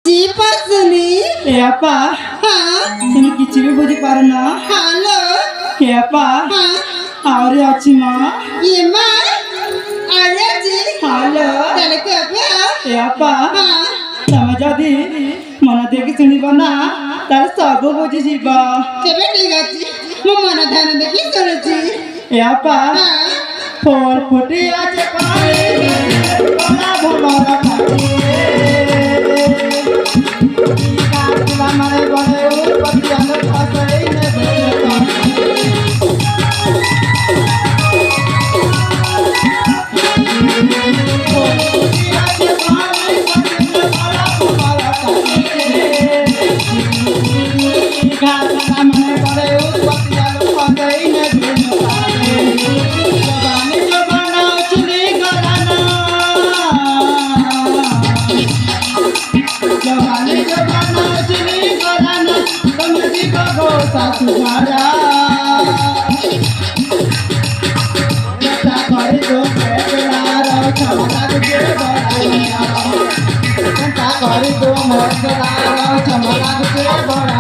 চিপাসনি এ আপা হ্যাঁ তুমি কিছু भी বুঝি পারো না হ্যালো এ আপা হ্যাঁ আরে আছি মা ইমা আরে জি হ্যালো তাহলে কবে এ আপা হ্যাঁ তুমি যদি মনে দেখি শুনিব না তাহলে সব বুঝি যাব সেবে ঠিক আছে মো মনে ধ্যান দেখি চলেছি এ আপা হ্যাঁ ফল ফুটে আছে পারে কলা ভমরা থাকে কাটলা মারে বলে উৎপত্তি আলো ফাসাই নে तुम्हारा घर जो क्षमता के बड़ा घर जो मसला क्षमता के बड़ा